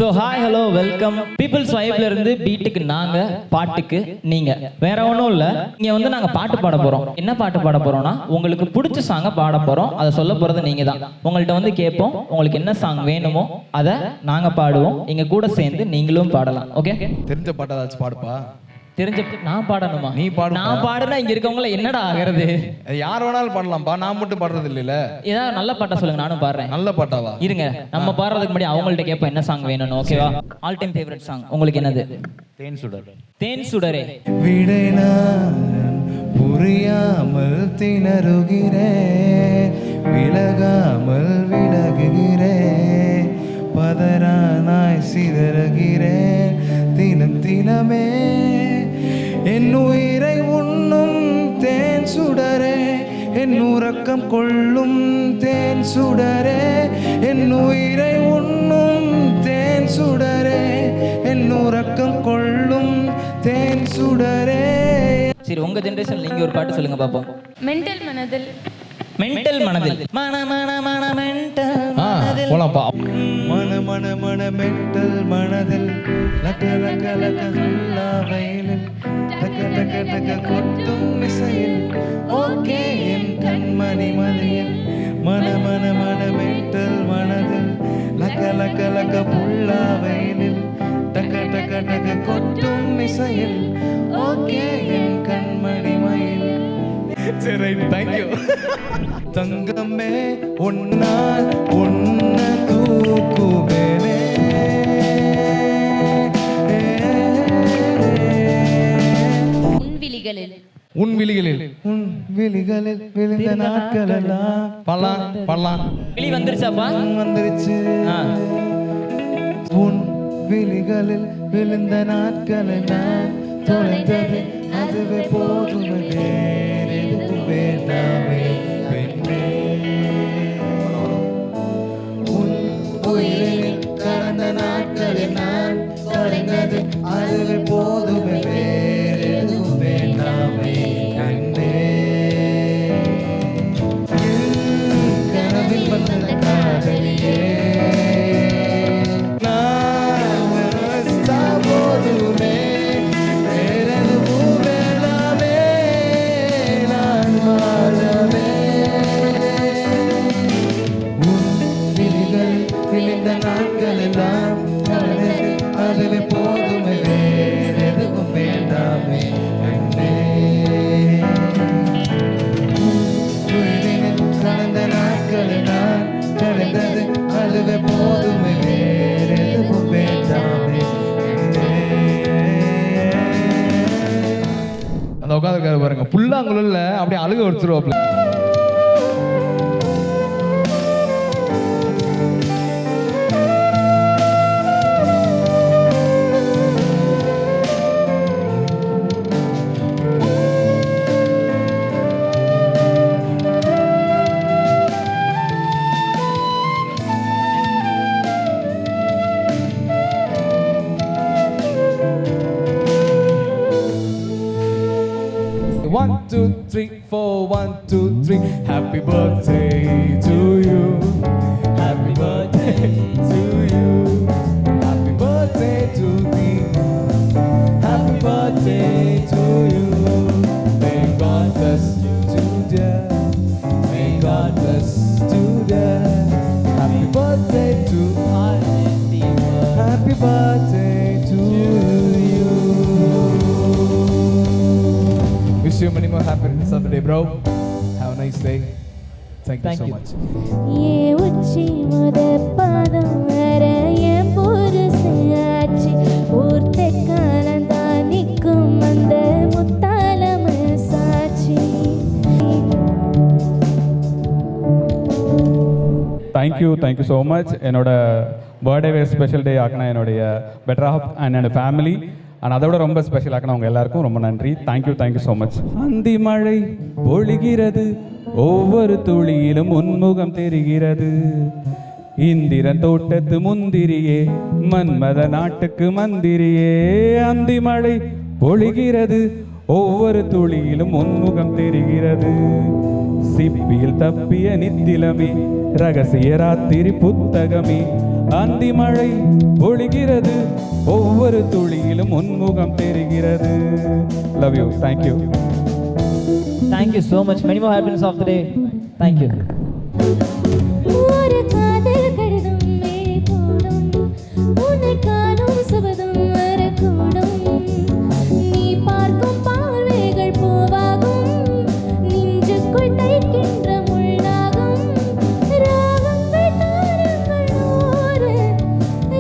So hi hello welcome peoples வைப்ல இருந்து பீட்டுக்கு நாங்க, பாட்டுக்கு நீங்க. வேற ஒன்றும் இல்லை, இங்கே வந்து நாங்கள் பாட்டு பாட போகிறோம். என்ன பாட்டு பாட போகிறோம்னா, உங்களுக்கு பிடிச்ச சாங்கை பாட போகிறோம். அதை சொல்ல போகிறது நீங்கள் தான். உங்கள்கிட்ட வந்து கேட்போம், உங்களுக்கு என்ன சாங் வேணுமோ அதை நாங்கள் பாடுவோம். இங்கே கூட சேர்ந்து நீங்களும் பாடலாம். ஓகே, தெரிஞ்ச பாட்டை ஏதாச்சும் பாடுப்பா. தெரிஞ்ச நான் பாடணுமா? நீ பாடு. நான் பாடுனா இங்க இருக்கவங்கள என்னடா ஆகிறது? யார் வேணாலும் பாடலாம்ப்பா, நான் மட்டும் பாடுறது இல்லைல்ல. ஏதாவது நல்ல பாட்டா சொல்லுங்க, நானும் பாடுறேன். நல்ல பாட்டாவா? இருங்க, நம்ம பாடுறதுக்கு முன்னாடி அவங்கள்ட்ட கேட்போம் என்ன சாங் வேணும்னு. ஓகேவா? ஆல் டைம் ஃபேவரட் சாங் உங்களுக்கு என்னது? தேன் சுடர். தேன் சுடரே. விடை நான் புரியாமல் திணறுகிறேன், விலகாமல் விலகுகிறேன், பதறானாய் சிதறுகிறேன் தினம் தினமே. என் உயிரை உண்ணும் தேன் சுடரே, என் உறக்கம் கொள்ளும் தேன் சுடரே, என் உயிரை உண்ணும் தேன் சுடரே, என் உறக்கம் கொள்ளும் தேன் சுடரே. சரி, உங்க ஜெனரேஷன்ல நீங்க ஒரு பாட்டு சொல்லுங்க பாப்போம். மென்டல் மனதில். மென்டல் மனதில். மன மன மன மென்டல் மனதில். போலாம்ப்பா. மன மன மன மென்டல் மனதில் லக்க லக்க லக்க சுல்லா வயலில் டக்க டக்க டக்க கொட்டும் இசையில் ஓகே என் கண்மணி மதியில். மன மன மன மென்டல் மனதில் லக்க லக்க லக்க புல்லா வயலில் டக்க டக்க டக்க கொட்டும் இசையில் ஓகே என் கண்மணி மயில். சரி, தேங்க்யூ. தங்கமே உன்னால் உன்ன தூக்குவேனே, உன் விழிகளில். உன் விழிகளில், உன் விழிகளில் விழுந்த நாட்களெல்லாம். பாடலாம் பாடலாம். கிளி வந்துருச்சாப்பா? வந்துருச்சு. உன் விழிகளில் விழுந்த நாட்களெல்லாம் தொலைந்தது, அதுவே போதுமே, வேறு எதுவும் வேண்டாமே பெண்ணே. உன் உயிரில் கடந்த நாட்களில் நான் தொலைந்தது, அதுவே போதுமே, வேறு எதுவும் வேண்டாமே கண்டே. கனவில் வந்த காதலியே, அதுவே போதுமே, வேறு எதுவும் வேண்டாமே கண்டே. கடந்த நாட்களில் நான் கடந்தது, அதுவே போதுமே, வேறு எதுவும் வேண்டாமே கண்டே. அந்த உட்காந்துருக்காரு பாருங்க, புல்லாங்குழல்ல அப்படியே அழுக வச்சிருவாப்ல. One, two, three, four, 1, 2, 3. Happy birthday to you. Happy birthday to you. Happy birthday to me. Happy birthday to you. May God bless you today. May God bless today. Happy birthday to us. Happy birthday to you. Wish you many more happiness of the day, bro. Have a nice day. Thank you so much. ஏ உச்சி முத பாதம் வர என் புருஷாச்சி, ஊர்த்த காலந்தான் நிற்கும் அந்த முத்தாலம் சாட்சி. Thank you so much. என்னோட birthday special day ஆக்கினா என்னுடைய better hop and என்னோட ஃபேமிலி, அண்ட் அதை விட ரொம்ப ஸ்பெஷல் ஆக்கினா அவங்க எல்லாருக்கும் ரொம்ப நன்றி. Thank you so much. அந்தி மழை பொழிகிறது, ஒவ்வொரு துளியிலும் உன்முகம் தெரிகிறது. இந்திரன் தோட்டத்து முந்திரியே, மன்மத நாட்டுக்கு மந்திரியே. அந்தி மழை பொழிகிறது, ஒவ்வொரு துளியிலும் உன்முகம் தெரிகிறது. சிப்பியில் தப்பிய நித்திலமே, ரகசிய ராத்திரி புத்தகமே, அந்தி மழை பொழிகிறது, ஒவ்வொரு துளியிலும் உன்முகம் தெரிகிறது. Love you. Thank you. Thank you so much. Many more happiness of the day. Thank you. ஒரு காதல் கடிதம் மேலே போடும், உன்னை காணும் சபதம் வரக்கூடும். நீ பார்க்கும் பார்வைகள் பூவாகும், நெஞ்சுக்குள் தைக்கின்ற முள்ளாகும். ராகங்கள் தாரங்கள் நூறு,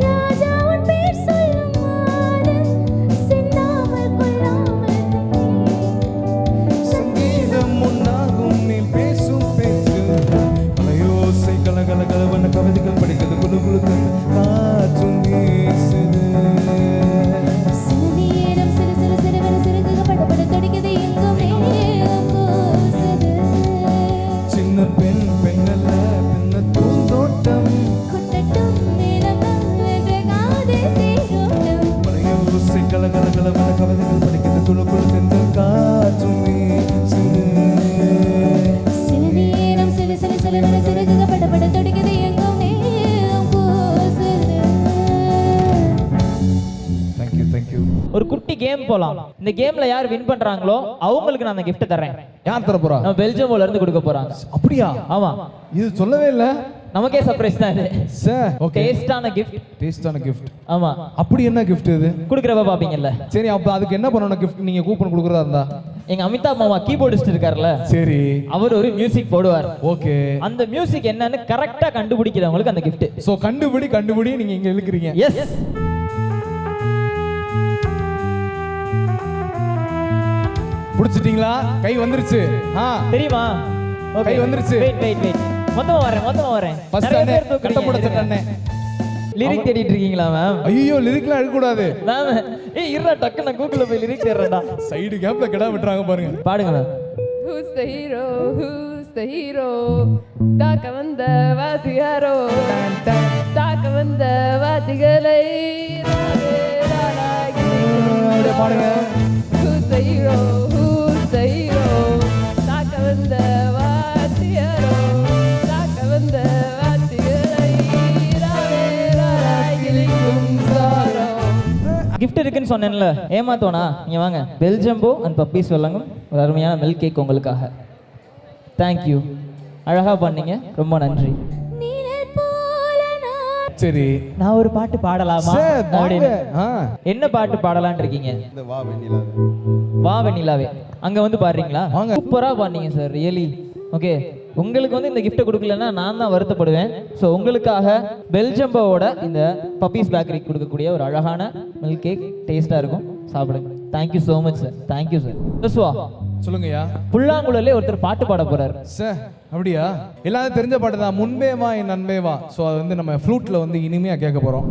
ராஜா உன் பேர் சொல்லும் மாறு. சிந்தாமல் கொள்ளாமல் சங்கீதம் உன்னாகும் நீ பேசும் பேச்சு, அலையோசை கலகலகலவன கவிதைகள் படிக்கிறது, குழு குழு காற்றும் வீசுது. சிறு நேரம் சிறு சிறு சிறுவென சிறுகுக படபட துடிக்குது, எங்கும் மேகம் கூசுது. சின்ன பெண் பெண்ணல்ல பின்ன பூந்தோட்டம், கொட்டட்டும் மேகம் என்ற காதல் தேரோட்டம். அலையோசை கலகலகலவன கவிதைகள் படிக்கிறது, குழு குழு தென்றல் காற்றும் வீசுது. சிறு நேரம் சிறு சிறு சிறுவென சிறுகுக படபட துடிக்குது, எங்கும் மேகம் கூசுது. Thank you thank you. ஒரு குட்டி கேம் போலாம். இந்த கேம்ல யார் வின் பண்றாங்களோ அவங்களுக்கு நான் அந்த gift தரேன். யார் தர போறா? நம்ம பெல்ஜியம்ல இருந்து கொடுக்க போறாங்க. அப்படியா? ஆமா, இது சொல்லவே இல்ல. நமக்கே சர்ப்ரைஸ் தான் இது. Sir okay. டேஸ்டான gift. டேஸ்டான கிஃப்ட். ஆமா, அப்படி என்ன கிஃப்ட் இது? குடுக்குறப்ப பாப்பீங்கல்ல. சரி அப்ப அதுக்கு என்ன பண்ணணும்? கிஃப்ட் நீங்க கூப்பன் கொடுக்கறதா இருந்தா? எங்க அமிதாப் மாமா கீபோர்டிஸ்ட் இருக்கார்ல, சரி அவர் ஒரு மியூசிக் போடுவார். ஓகே. அந்த மியூசிக் என்னன்னு கரெக்டா கண்டுபிடிக்கிறவங்களுக்கு அந்த gift. சோ கண்டுபிடி நீங்க இங்க இழுக்கிறீங்க. எஸ். புடிச்சிட்டீங்களா? கை வந்துருச்சு. தெரியுமா? கை வந்துருச்சு. Wait wait wait. மொத்தமா வரேன். ஃபர்ஸ்ட் நிறைய அண்ணே பேர் கட்ட தூக்குறீங்க. போட சட்டண்ணே. லிரிக் தேடிட்டு இருக்கீங்களா மேம்? ஐயோ லிரிக்லாம் எடுக்க கூடாது. மேம் ஏய் இருடா, டக்கு நான் கூகுள்ல போய் லிரிக் தேடுறேன்டா. சைடு கேப்ல கிடா விட்டுறாங்க பாருங்க. பாடுங்க ma'am. Who's the hero? Who's the hero? தாக்க வந்த வாத்தியாரோ, தாக்க வந்த வாத்திகளை அப்படியே பாடுங்க. Who's the hero? Who's the hero? தாக்க வந்த வாத்தியாரோ, தாக்க வந்த வாத்திகளை கிளிக்கும் சாரோ. கிஃப்ட் இருக்குன்னு சொன்னேன்ல, ஏமாத்தோனா? இங்க வாங்க. பெல்ஜம்போ அண்ட் பப்பீஸ் வழங்கும் ஒரு அருமையான மில்க் கேக் உங்களுக்காக. தேங்க்யூ. அழகா பண்ணீங்க, ரொம்ப நன்றி. நிழல் போல நான் சரி நான் ஒரு பாட்டு பாடலாமா சார் அப்படின்னு. வாங்க. என்ன பாட்டு பாடலாம்னு இருக்கீங்க? வா வெண்ணிலாவே. அங்க வந்து பாடுறீங்களா? வாங்க. சூப்பரா பாடுனீங்க சார், ரியலி. ஓகே, உங்களுக்கு வந்து இந்த கிஃப்ட்டை கொடுக்கலன்னா நான் தான் வருத்தப்படுவேன். ஸோ உங்களுக்காக பெல்ஜம்போவோட இந்த பப்பீஸ் பேக்கரி கொடுக்கக்கூடிய ஒரு அழகான மில்க் கேக் டேஸ்டாக இருக்கும், சாப்பிடுங்க. Thank you so much sir. Thank you sir. Joshua, சொல்லுங்கய்யா. புல்லாங்குழலே ஒருத்தர் பாட்டு பாட போறாரு. சார் அப்படியா? எல்லாரும் தெரிஞ்ச பாட்டு தான், முன்பே வா என் நண்பே வா. ஸோ அது வந்து நம்ம ஃப்ளூட்ல வந்து இனிமையா கேட்க போறோம்.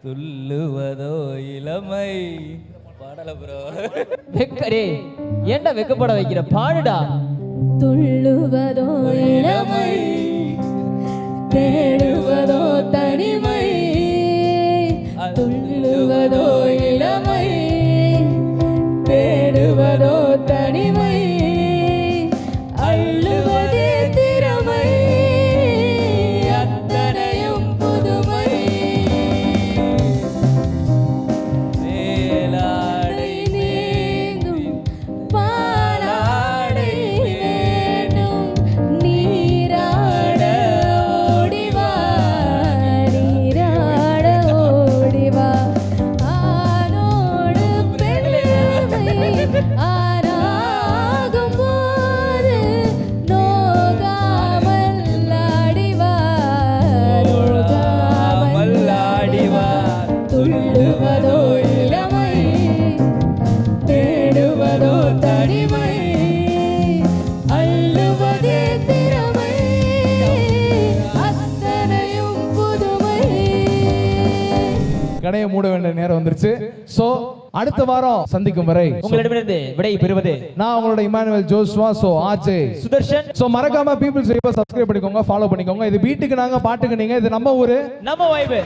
துள்ளுவதோ இளமை பாடல ப்ரோ. வெக்கடே, ஏன்டா வெக்கப்பட வைக்கிற? பாடுடா. துள்ளுவதோ இளமை, தேடுவதோ தனிமை. துள்ளுவதோ இளமை, தேடுவதோ தனிமை. அள்ளுவதே திறமை, அத்தனையும் புதுமை. மேலாடை நீங்கும் பாலாடை வேண்டும், நீராட தனிமை அள்ளுவதே திறமை அத்தனையும் புதுமை. கடையை மூட வேண்டிய நேரம் வந்துருச்சு. சோ அடுத்த வாரம் சந்திக்கும் வரை உங்களிடமிருந்து விடை பெறுவது நான் உங்களோட இமானுவேல் ஜோஸ்வா. சோ ஆச்சே சுதர்ஷன். சோ மறக்காம பீப்புள்ஸ் சப்ஸ்கிரைப் பண்ணிக்கோங்க, ஃபாலோ பண்ணிக்கோங்க. இது வீட்டுக்கு நாங்க பாட்டுக்கு நீங்க, இது நம்ம ஊரு நம்ம வைபு.